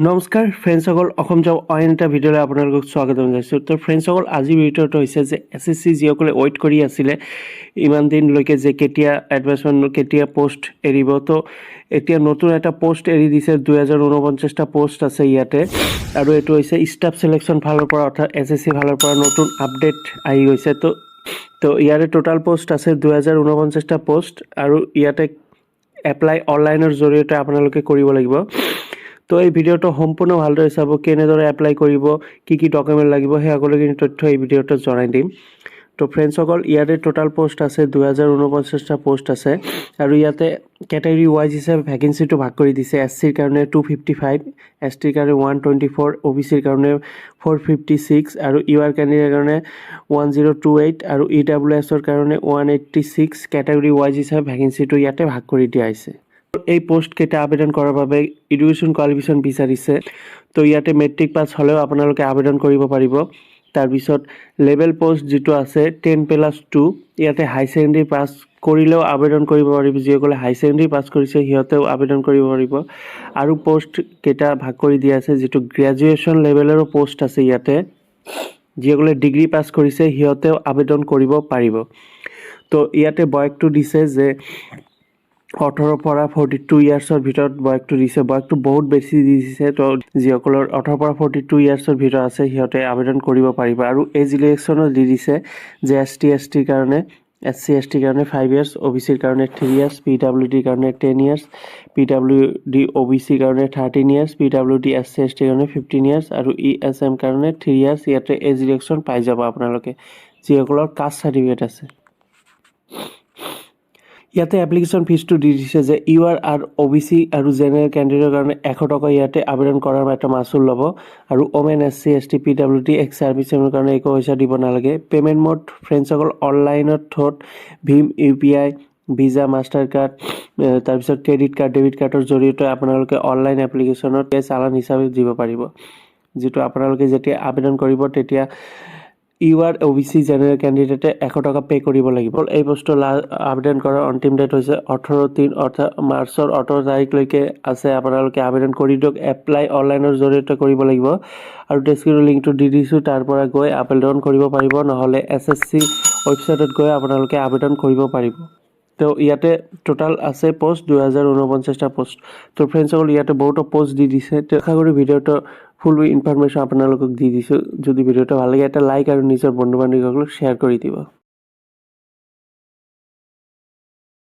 নমস্কাৰ ফ্ৰেণ্ডসকল, অসম জব অইন এটা ভিডিঅ'লৈ আপোনালোকক স্বাগতম জনাইছোঁ। তো ফ্ৰেণ্ডসকল, আজিৰ ভিডিঅ'টো হৈছে যে SSC যিসকলে ৱেইট কৰি আছিলে ইমান দিনলৈকে যে কেতিয়া এডভাৰ্টাইজমেণ্ট, কেতিয়া পোষ্ট এৰিব, তো এতিয়া নতুন এটা পোষ্ট এৰি দিছে। 2049টা পোষ্ট আছে ইয়াতে, আৰু এইটো হৈছে ষ্টাফ চিলেকশ্যন ফালৰ পৰা, অৰ্থাৎ SSC ফালৰ পৰা নতুন আপডেট আহি গৈছে। তো ইয়াৰে টোটাল পোষ্ট আছে 2049টা পোষ্ট, আৰু ইয়াতে এপ্লাই অনলাইনৰ জৰিয়তে আপোনালোকে কৰিব লাগিব। তো এই ভিডিঅ'টো সম্পূৰ্ণ ভালদৰে চাব, কেনেদৰে এপ্লাই কৰিব, কি কি ডকুমেণ্ট লাগিব, সেই সকলোখিনি তথ্য এই ভিডিঅ'টোত জনাই দিম। তো ফ্ৰেণ্ডসকল, ইয়াতে টোটাল পোষ্ট আছে 2049টা পোষ্ট আছে, আৰু ইয়াতে কেটেগৰী ৱাইজ হিচাপে ভেকেঞ্চিটো ভাগ কৰি দিছে। SCৰ কাৰণে 255, STৰ কাৰণে 124, OBCৰ কাৰণে 456, আৰু UR কেণ্ডিডেটৰ কাৰণে 1028, আৰু EWSৰ কাৰণে 186 কেটেগৰী ৱাইজ হিচাপে ভেকেঞ্চিটো ইয়াতে ভাগ কৰি দিয়া হৈছে। এই পোষ্ট কেইটা আবেদন কৰাৰ বাবে এডুকেশ্যন কোৱালিফিকেশ্যন বিচাৰিছে। তো ইয়াতে মেট্ৰিক পাছ হ'লেও আপোনালোকে আবেদন কৰিব পাৰিব। তাৰপিছত লেভেল পোষ্ট যিটো আছে 10+2, ইয়াতে হাই ছেকেণ্ডেৰী পাছ কৰিলেও আবেদন কৰিব পাৰিব। যিসকলে হাই ছেকেণ্ডেৰী পাছ কৰিছে সিহঁতেও আবেদন কৰিব পাৰিব। আৰু পোষ্ট কেইটা ভাগ কৰি দিয়া আছে, যিটো গ্ৰেজুৱেশ্যন লেভেলৰো পোষ্ট আছে ইয়াতে। যিসকলে ডিগ্ৰী পাছ কৰিছে সিহঁতেও আবেদন কৰিব পাৰিব। তো ইয়াতে বয়সটো দিছে যে 18 পৰা 42 ইয়াৰ্ছৰ ভিতৰত বয়সটো দিছে। বয়সটো বহুত বেছি দিছে। তো যিসকলৰ 18 পৰা 42 ইয়াৰ্ছৰ ভিতৰত আছে সিহঁতে আবেদন কৰিব পাৰিব। আৰু এজ ৰিলেক্সনো দি দিছে যে ST/STৰ কাৰণে, SC/STৰ কাৰণে 5 ইয়াৰ্ছ, OBCৰ কাৰণে 3 ইয়াৰ্ছ, PWDৰ কাৰণে 10 ইয়াৰ্ছ, PWD OBCৰ কাৰণে 13 ইয়াৰ্ছ, PWD SC/STৰ কাৰণে 15 ইয়াৰ্ছ, আৰু ESM কাৰণে 3 ইয়াৰ্ছ। ইয়াতে এজ ৰিলেক্সন পাই যাব আপোনালোকে যিসকলৰ কাষ্ট চাৰ্টিফিকেট আছে। ইয়াতে এপ্লিকেশ্যন ফিজটো দি দিছে যে UR আৰু OBC আৰু জেনেৰেল কেণ্ডিডেটৰ কাৰণে 100 টকা ইয়াতে আবেদন কৰাৰ এটা মাচুল ল'ব। আৰু ওমেন, SC/ST, PWD এক্স ছাৰ্ভিচমেনৰ কাৰণে একো পইচা দিব নালাগে। পে'মেণ্ট মোড ফ্ৰেণ্ডসকল অনলাইনত থ'ত ভীম, UPI, ভিছা, মাষ্টাৰ কাৰ্ড, তাৰপিছত ক্ৰেডিট কাৰ্ড, ডেবিট কাৰ্ডৰ জৰিয়তে আপোনালোকে অনলাইন এপ্লিকেশ্যনত চালান হিচাপে দিব পাৰিব। যিটো আপোনালোকে যেতিয়া আবেদন কৰিব তেতিয়া UR, OBC, জেনেৰেল কেণ্ডিডেটে 100 টকা পে' কৰিব লাগিব। এই পোষ্টৰ আবেদন কৰাৰ অন্তিম ডেট হৈছে 18/3, অৰ্থাৎ মাৰ্চৰ 18 তাৰিখলৈকে আছে। আপোনালোকে আবেদন কৰি দিয়ক। এপ্লাই অনলাইনৰ জৰিয়তে কৰিব লাগিব, আৰু ডেছক্ৰিপশ্যন লিংকটো দি দিছোঁ, তাৰ পৰা গৈ আবেদন কৰিব পাৰিব। নহ'লে SSC ৱেবছাইটত গৈ আপোনালোকে আবেদন কৰিব পাৰিব। তো ইয়াতে টোটাল আছে পোষ্ট 2049টা পোষ্ট। তো ফ্ৰেণ্ডসকল, ইয়াতে বহুতো পোষ্ট দি দিছে। তো আশা কৰি ভিডিঅ'টো ফুল ইনফৰমেশ্যন আপোনালোকক দি দিছোঁ। যদি ভিডিঅ'টো ভাল লাগে এটা লাইক আৰু নিজৰ বন্ধু বান্ধৱীসকলক শ্বেয়াৰ কৰি দিব।